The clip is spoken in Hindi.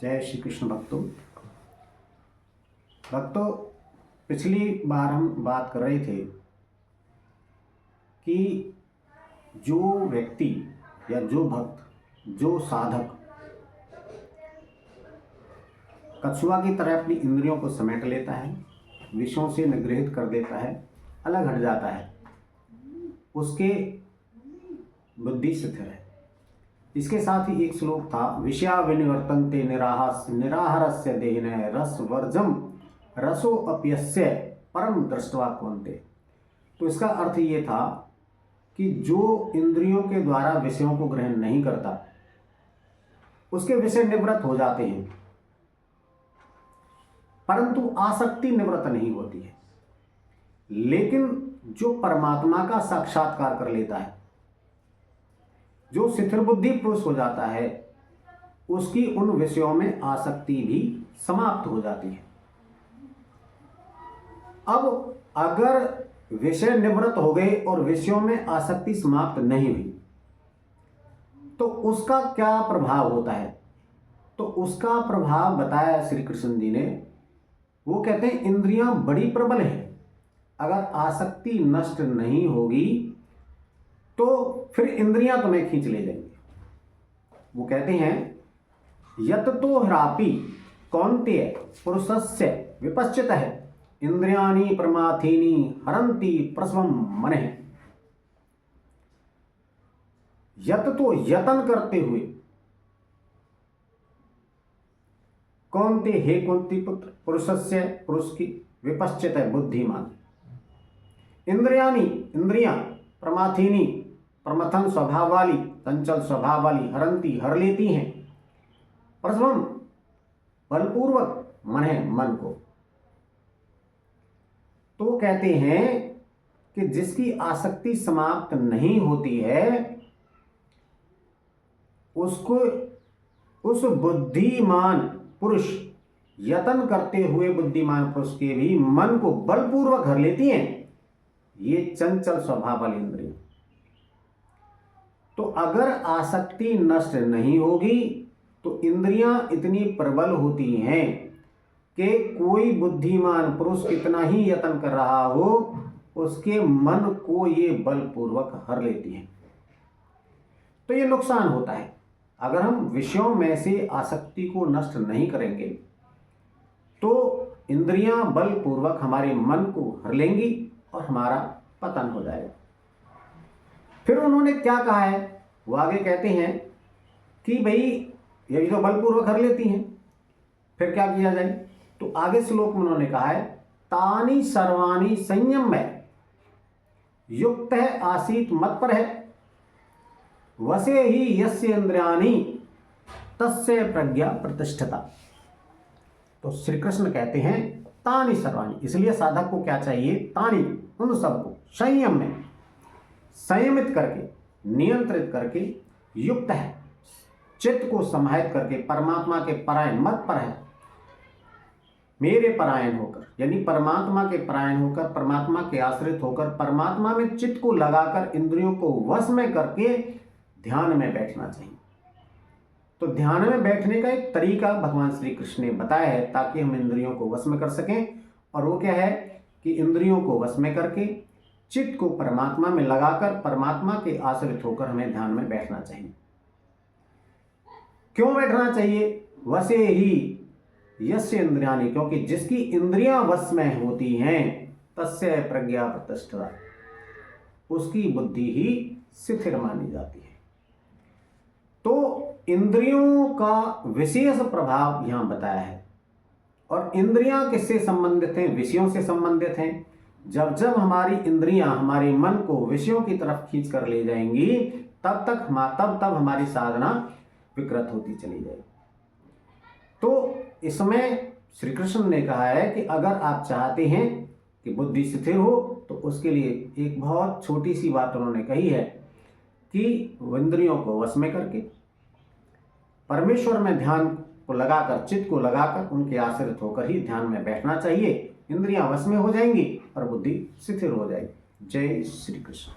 जय श्री कृष्ण भक्तों, पिछली बार हम बात कर रहे थे कि जो व्यक्ति या जो भक्त, जो साधक कछुआ की तरह अपनी इंद्रियों को समेट लेता है, विषयों से निगृहित कर देता है, अलग हट जाता है, उसके बुद्धि स्थिर है। इसके साथ ही एक श्लोक था, विषया विनिवर्तन्ते निराहारस्य देहिनः रसवर्जम रसो अप्यस्य परम दृष्ट्वा कौन्ते। तो इसका अर्थ ये था कि जो इंद्रियों के द्वारा विषयों को ग्रहण नहीं करता, उसके विषय निवृत्त हो जाते हैं, परंतु आसक्ति निवृत्त नहीं होती है। लेकिन जो परमात्मा का साक्षात्कार कर लेता है, जो स्थिर बुद्धि पुरुष हो जाता है, उसकी उन विषयों में आसक्ति भी समाप्त हो जाती है। अब अगर विषय निवृत्त हो गए और विषयों में आसक्ति समाप्त नहीं हुई, तो उसका क्या प्रभाव होता है? तो उसका प्रभाव बताया श्री कृष्ण जी ने। वो कहते हैं इंद्रियां बड़ी प्रबल हैं, अगर आसक्ति नष्ट नहीं होगी तो फिर इंद्रियां तुम्हें खींच ले जाएंगी। वो कहते हैं यत तो ह्रापि कौन्तेय पुरुषस्य विपश्चितः इंद्रियाणि प्रमाथीनि हरन्ति प्रसवम मनः। यत तो यतन करते हुए, कौन्ते हे कौन्ती पुत्र, पुरुषस्य पुरुष की, विपश्चित है बुद्धिमान, इंद्रियाणि इंद्रियां, प्रमाथीनि प्रमथन स्वभाव वाली, चंचल स्वभाव वाली, हरंती हर लेती हैं, प्रसवम बलपूर्वक मन है मन को। तो कहते हैं कि जिसकी आसक्ति समाप्त नहीं होती है, उसको उस बुद्धिमान पुरुष, यतन करते हुए बुद्धिमान पुरुष के भी मन को बलपूर्वक हर लेती हैं ये चंचल स्वभाव वाली इंद्रियां। तो अगर आसक्ति नष्ट नहीं होगी तो इंद्रियां इतनी प्रबल होती हैं कि कोई बुद्धिमान पुरुष कितना ही यत्न कर रहा हो, उसके मन को ये बलपूर्वक हर लेती हैं। तो ये नुकसान होता है। अगर हम विषयों में से आसक्ति को नष्ट नहीं करेंगे तो इंद्रियां बलपूर्वक हमारे मन को हर लेंगी और हमारा पतन हो जाएगा। फिर उन्होंने क्या कहा है, वो आगे कहते हैं कि भाई ये तो बलपूर्वक हर लेती हैं, फिर क्या किया जाए? तो आगे श्लोक में उन्होंने कहा है, तानि सर्वाणि संयम में युक्त है आसीत मत पर है, वसे ही यस्य इंद्रियाणि तस्य प्रज्ञा प्रतिष्ठिता। तो श्री कृष्ण कहते हैं तानि सर्वाणि, इसलिए साधक को क्या चाहिए? तानि, उन सबको संयम में संयमित करके, नियंत्रित करके, युक्त है, चित्त को समाहित करके, परमात्मा के परायण मत पर है, मेरे परायण होकर, यानी परमात्मा के परायण होकर, परमात्मा के आश्रित होकर, परमात्मा में चित्त को लगाकर इंद्रियों को वश में करके ध्यान में बैठना चाहिए। तो ध्यान में बैठने का एक तरीका भगवान श्री कृष्ण ने बताया है ताकि हम इंद्रियों को वश में कर सकें। और वो क्या है कि इंद्रियों को वश में करके चित्त को परमात्मा में लगाकर, परमात्मा के आश्रित होकर हमें ध्यान में बैठना चाहिए। क्यों बैठना चाहिए? वसे ही यस्य इंद्रियाणि, क्योंकि जिसकी इंद्रियां वश में होती हैं तस्य प्रज्ञा प्रतिष्ठिता, उसकी बुद्धि ही स्थिर मानी जाती है। तो इंद्रियों का विशेष प्रभाव यहां बताया है। और इंद्रियां किससे संबंधित हैं? विषयों से संबंधित हैं। जब जब हमारी इंद्रियां हमारे मन को विषयों की तरफ खींच कर ले जाएंगी, तब हमारी साधना विकृत होती चली जाएगी। तो इसमें श्री कृष्ण ने कहा है कि अगर आप चाहते हैं कि बुद्धि स्थिर हो, तो उसके लिए एक बहुत छोटी सी बात उन्होंने कही है कि इंद्रियों को वश में करके, परमेश्वर में ध्यान को लगाकर, चित्त को लगाकर, उनके आश्रित होकर ही ध्यान में बैठना चाहिए। इंद्रियां वश में हो जाएंगी और बुद्धि स्थिर हो जाएगी। जय श्री कृष्ण।